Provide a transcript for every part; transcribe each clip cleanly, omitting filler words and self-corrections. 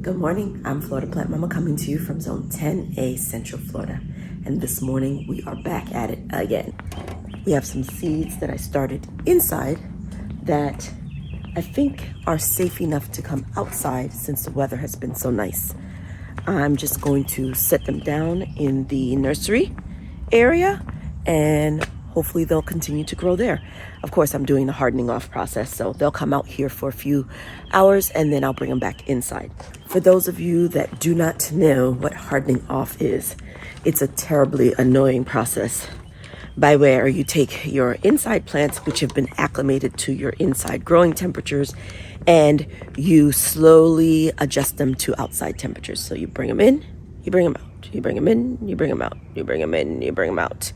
Good morning, I'm Florida Plant Mama coming to you from Zone 10A, Central Florida. And this morning we are back at it again. We have some seeds that I started inside that I think are safe enough to come outside since the weather has been so nice. I'm just going to set them down in the nursery area and hopefully they'll continue to grow there. Of course, I'm doing the hardening off process, so they'll come out here for a few hours and then I'll bring them back inside. For those of you that do not know what hardening off is, it's a terribly annoying process by where you take your inside plants, which have been acclimated to your inside growing temperatures, and you slowly adjust them to outside temperatures. So you bring them in, you bring them out, you bring them in, you bring them out, you bring them in, you bring them out.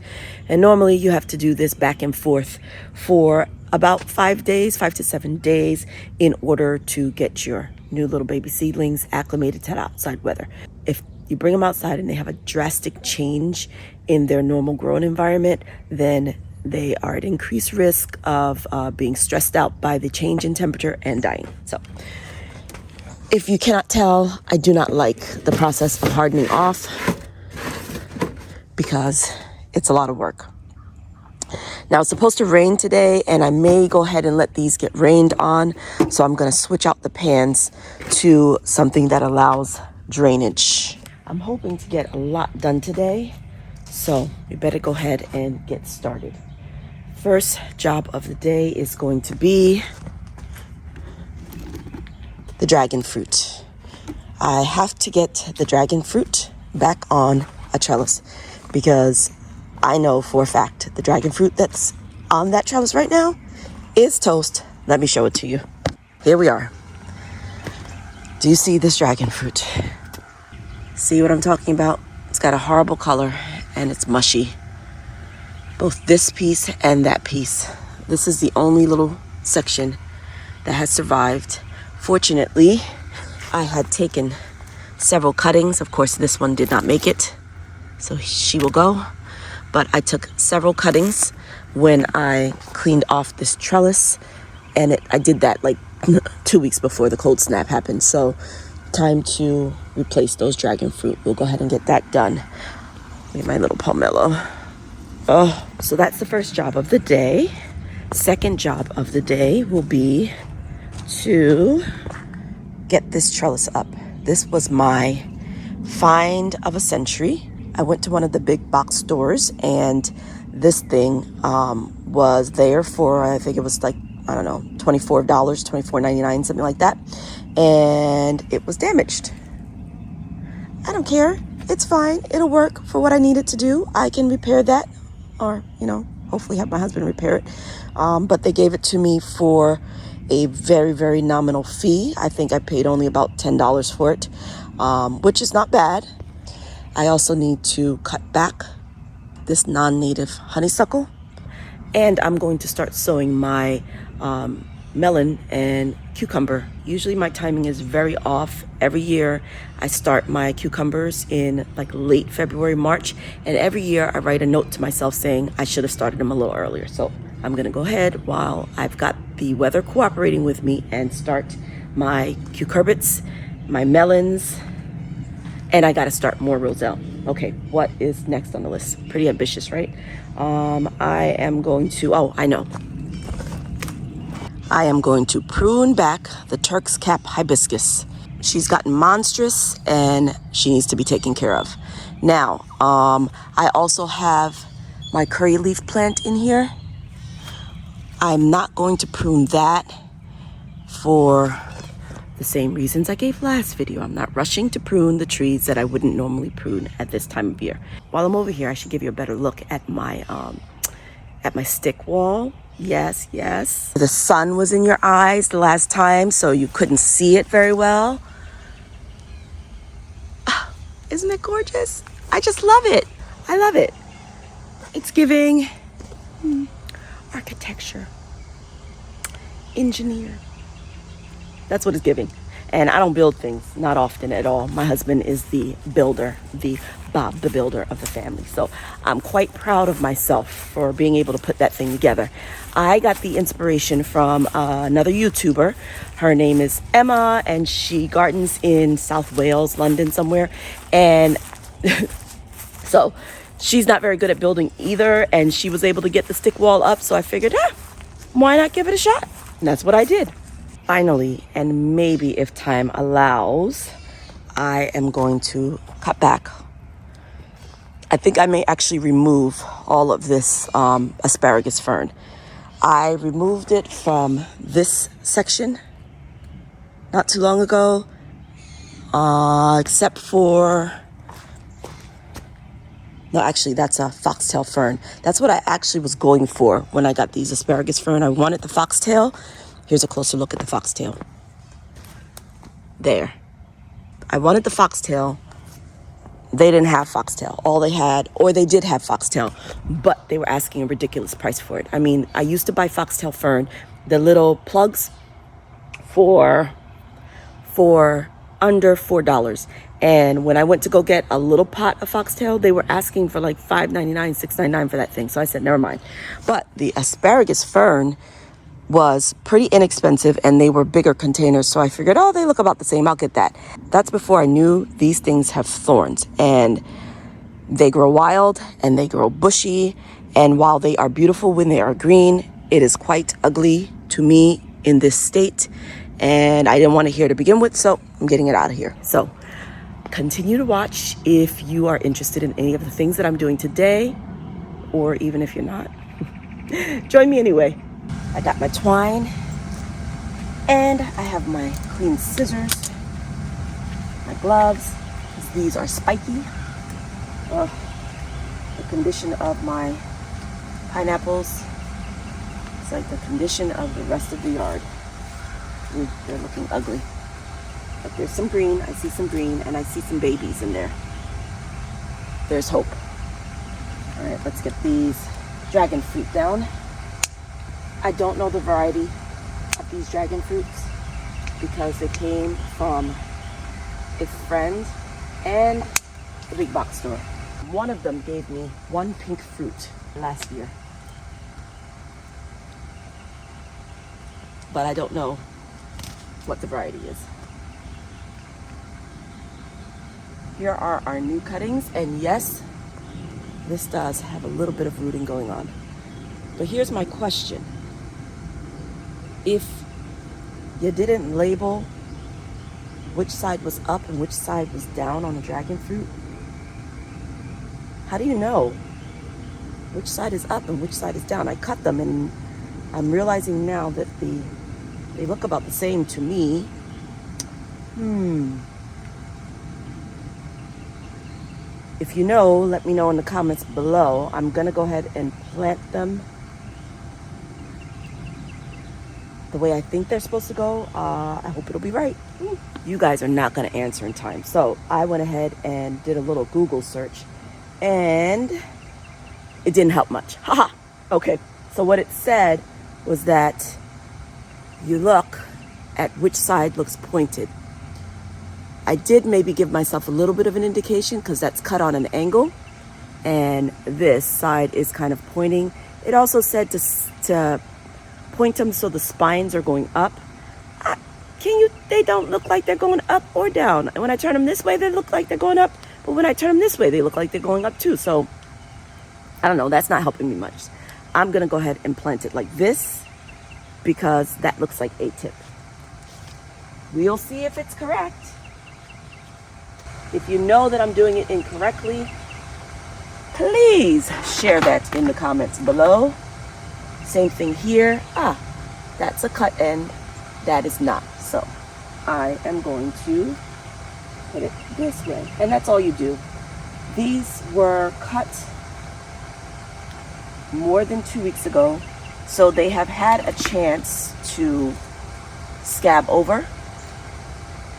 And normally you have to do this back and forth for about 5 to 7 days in order to get your new little baby seedlings acclimated to the outside weather. If you bring them outside and they have a drastic change in their normal growing environment, then they are at increased risk of being stressed out by the change in temperature and dying. So if you cannot tell, I do not like the process of hardening off because it's a lot of work. Now it's supposed to rain today and I may go ahead and let these get rained on. So I'm going to switch out the pans to something that allows drainage. I'm hoping to get a lot done today, so we better go ahead and get started. First job of the day is going to be the dragon fruit. I have to get the dragon fruit back on a trellis because I know for a fact the dragon fruit that's on that trellis right now is toast. Let me show it to you. Here we are. Do you see this dragon fruit? See what I'm talking about? It's got a horrible color and it's mushy. Both this piece and that piece. This is the only little section that has survived. Fortunately, I had taken several cuttings. Of course, this one did not make it, so she will go. But I took several cuttings when I cleaned off this trellis, and I did that like 2 weeks before the cold snap happened. So time to replace those dragon fruit. We'll go ahead and get that done. Look at my little pomelo. Oh, so that's the first job of the day. Second job of the day will be to get this trellis up. This was my find of a century. I went to one of the big box stores and this thing was there for, I think it was like, I don't know, $24, $24.99, something like that. And it was damaged. I don't care. It's fine. It'll work for what I need it to do. I can repair that or, hopefully have my husband repair it. But they gave it to me for a very, very nominal fee. I think I paid only about $10 for it, which is not bad. I also need to cut back this non-native honeysuckle, and I'm going to start sowing my melon and cucumber. Usually my timing is very off. Every year I start my cucumbers in like late February, March, and every year I write a note to myself saying I should have started them a little earlier. So I'm gonna go ahead while I've got the weather cooperating with me and start my cucurbits, my melons, and I gotta start more roselle. Okay, what is next on the list? Pretty ambitious, right? I am going to prune back the Turk's cap hibiscus. She's gotten monstrous and she needs to be taken care of. Now, I also have my curry leaf plant in here. I'm not going to prune that for the same reasons I gave last video. I'm not rushing to prune the trees that I wouldn't normally prune at this time of year. While I'm over here, I should give you a better look at my stick wall. Yes. The sun was in your eyes the last time, so you couldn't see it very well. Isn't it gorgeous? I just love it. I love it. It's giving architecture, engineer. That's what it's giving. And I don't build things, not often at all. My husband is the builder, the Bob, the builder of the family. So I'm quite proud of myself for being able to put that thing together. I got the inspiration from another YouTuber. Her name is Emma, and she gardens in South Wales, London somewhere. And so she's not very good at building either, and she was able to get the stick wall up. So I figured, why not give it a shot? And that's what I did. Finally, and maybe if time allows, I am going to cut back. I think I may actually remove all of this asparagus fern. I removed it from this section not too long ago, except for, no, actually that's a foxtail fern. That's what I actually was going for when I got these asparagus fern. I wanted the foxtail. Here's a closer look at the foxtail. There. I wanted the foxtail. They didn't have foxtail. All they had, or they did have foxtail, but they were asking a ridiculous price for it. I mean, I used to buy foxtail fern, the little plugs, for under $4. And when I went to go get a little pot of foxtail, they were asking for like $5.99, $6.99 for that thing. So I said, never mind. But the asparagus fern was pretty inexpensive, and they were bigger containers. So I figured, they look about the same. I'll get that. That's before I knew these things have thorns, and they grow wild and they grow bushy. And while they are beautiful when they are green, it is quite ugly to me in this state. And I didn't want it here to begin with, so I'm getting it out of here. So continue to watch if you are interested in any of the things that I'm doing today, or even if you're not. Join me anyway. I got my twine, and I have my clean scissors, my gloves. These are spiky. The condition of my pineapples is like the condition of the rest of the yard. They're looking ugly. But there's some green. I see some green, and I see some babies in there. There's hope. All right, let's get these dragon fruit down. I don't know the variety of these dragon fruits because they came from a friend and a big box store. One of them gave me one pink fruit last year, but I don't know what the variety is. Here are our new cuttings, and yes, this does have a little bit of rooting going on. But here's my question. If you didn't label which side was up and which side was down on the dragon fruit, how do you know which side is up and which side is down? I cut them, and I'm realizing now that they look about the same to me. If you know, let me know in the comments below. I'm gonna go ahead and plant them the way I think they're supposed to go. I hope it'll be right. You guys are not gonna answer in time. So I went ahead and did a little Google search, and it didn't help much. Haha. Okay, so what it said was that you look at which side looks pointed. I did maybe give myself a little bit of an indication because that's cut on an angle, and this side is kind of pointing. It also said to point them so the spines are going up. They don't look like they're going up or down. And when I turn them this way, they look like they're going up. But when I turn them this way, they look like they're going up too. So I don't know. That's not helping me much. I'm going to go ahead and plant it like this because that looks like a tip. We'll see if it's correct. If you know that I'm doing it incorrectly, please share that in the comments below. Same thing here. That's a cut end. That is not. So I am going to put it this way. And that's all you do. These were cut more than 2 weeks ago, so they have had a chance to scab over.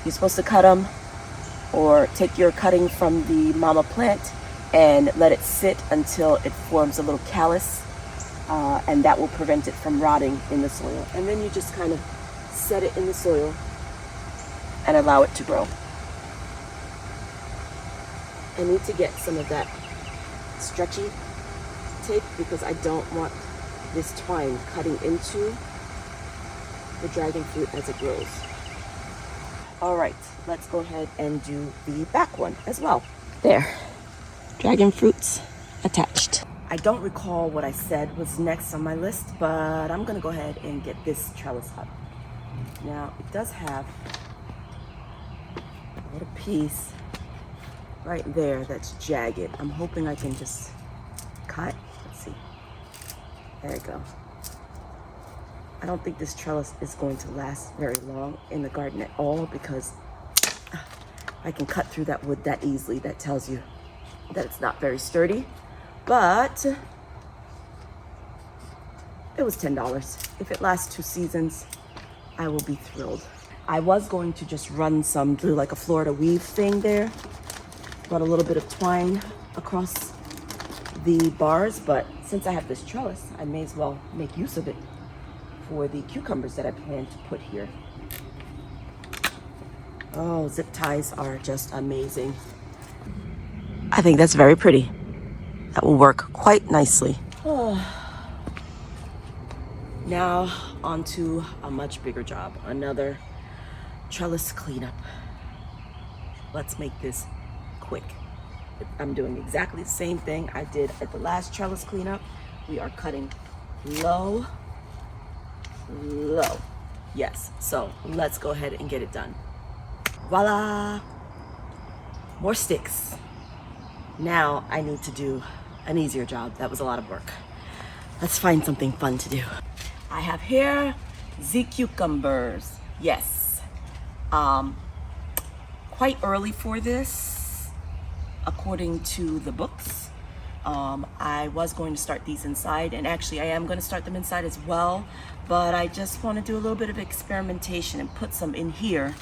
You're supposed to cut them, or take your cutting from the mama plant and let it sit until it forms a little callus, and that will prevent it from rotting in the soil. And then you just kind of set it in the soil and allow it to grow. I need to get some of that stretchy tape because I don't want this twine cutting into the dragon fruit as it grows. All right, let's go ahead and do the back one as well. There, dragon fruits attached. I don't recall what I said was next on my list, but I'm gonna go ahead and get this trellis up. Now, it does have a little piece right there that's jagged. I'm hoping I can just cut. Let's see. There we go. I don't think this trellis is going to last very long in the garden at all because I can cut through that wood that easily. That tells you that it's not very sturdy, but it was $10. If it lasts 2 seasons, I will be thrilled. I was going to just run some through like a Florida weave thing there. Brought a little bit of twine across the bars, but since I have this trellis, I may as well make use of it for the cucumbers that I plan to put here. Oh, zip ties are just amazing. I think that's very pretty. That will work quite nicely. Oh. Now onto a much bigger job, another trellis cleanup. Let's make this quick. I'm doing exactly the same thing I did at the last trellis cleanup. We are cutting low. Yes, so let's go ahead and get it done. Voila! More sticks. Now I need to do an easier job. That was a lot of work. Let's find something fun to do. I have here the cucumbers. Yes. Quite early for this, according to the books. I was going to start these inside, and actually I am going to start them inside as well, but I just want to do a little bit of experimentation and put some in here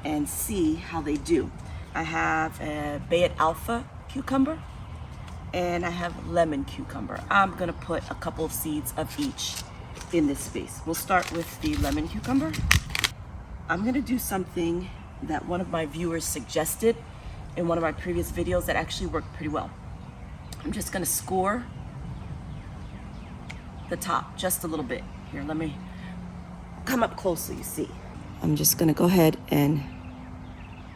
and see how they do. I have a Bayet Alpha cucumber and I have lemon cucumber. I'm going to put a couple of seeds of each in this space. We'll start with the lemon cucumber. I'm going to do something that one of my viewers suggested in one of my previous videos that actually worked pretty well. I'm just gonna score the top just a little bit. Here, let me come up close so you see. I'm just gonna go ahead and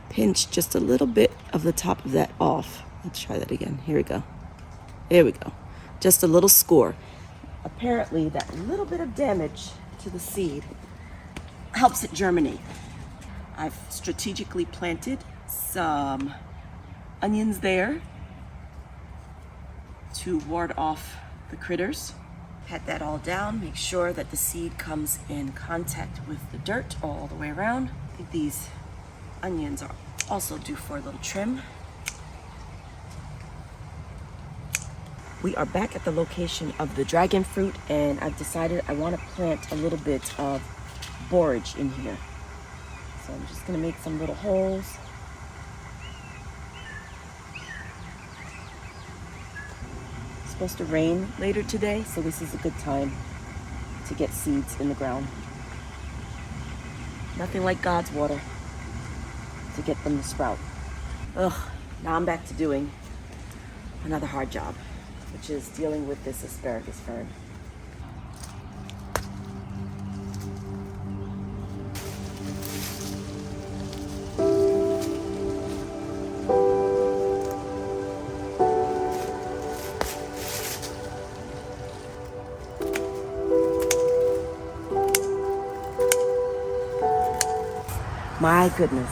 pinch just a little bit of the top of that off. Let's try that again. Here we go. There we go. Just a little score. Apparently that little bit of damage to the seed helps it germinate. I've strategically planted some onions there to ward off the critters. Pat that all down, make sure that the seed comes in contact with the dirt all the way around. I think these onions are also due for a little trim. We are back at the location of the dragon fruit, and I've decided I want to plant a little bit of borage in here. So I'm just going to make some little holes. It's supposed to rain later today, so this is a good time to get seeds in the ground. Nothing like God's water to get them to sprout. Ugh, now I'm back to doing another hard job, which is dealing with this asparagus fern. My goodness,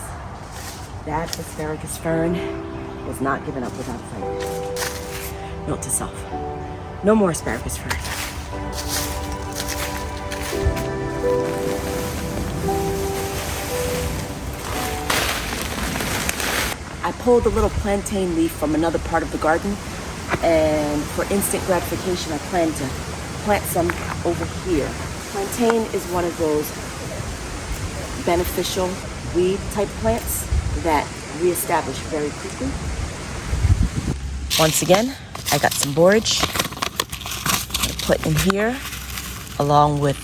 that asparagus fern was not given up without a fight. Note to self, no more asparagus fern. I pulled a little plantain leaf from another part of the garden, and for instant gratification, I plan to plant some over here. Plantain is one of those beneficial weed type plants that reestablish very quickly. Once again, I got some borage I'm gonna put in here, along with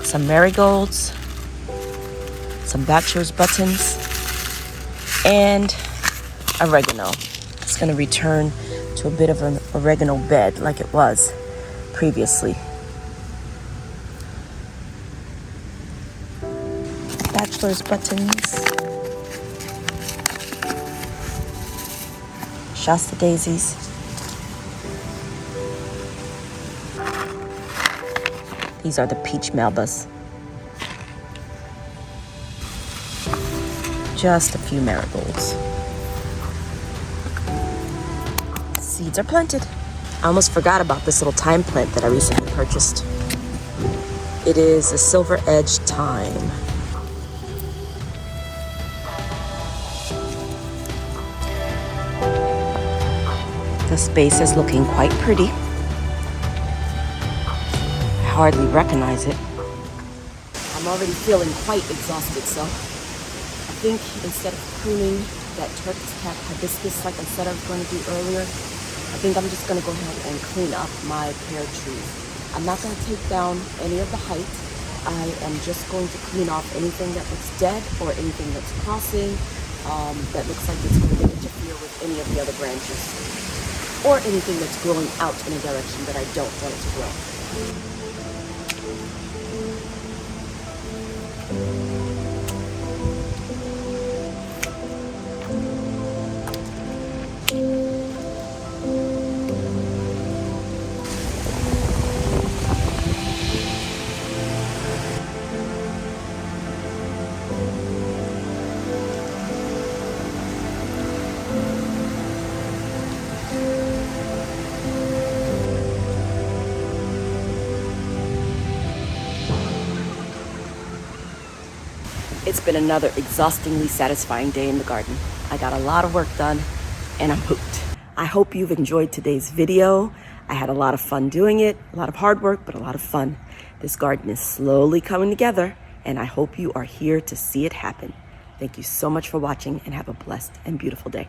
some marigolds, some bachelor's buttons, and oregano. It's going to return to a bit of an oregano bed like it was previously. Bachelor's buttons. Shasta daisies. These are the peach malvas. Just a few marigolds. Seeds are planted. I almost forgot about this little thyme plant that I recently purchased. It is a silver edge thyme. The space is looking quite pretty. I hardly recognize it. I'm already feeling quite exhausted, so I think instead of pruning that turk's cap hibiscus like I said I was going to do earlier, I think I'm just going to go ahead and clean up my pear trees. I'm not going to take down any of the height. I am just going to clean off anything that looks dead or anything that's crossing, that looks like it's going to interfere with any of the other branches, or anything that's growing out in a direction that I don't want it to grow. It's been another exhaustingly satisfying day in the garden. I got a lot of work done and I'm hooked. I hope you've enjoyed today's video. I had a lot of fun doing it, a lot of hard work, but a lot of fun. This garden is slowly coming together and I hope you are here to see it happen. Thank you so much for watching and have a blessed and beautiful day.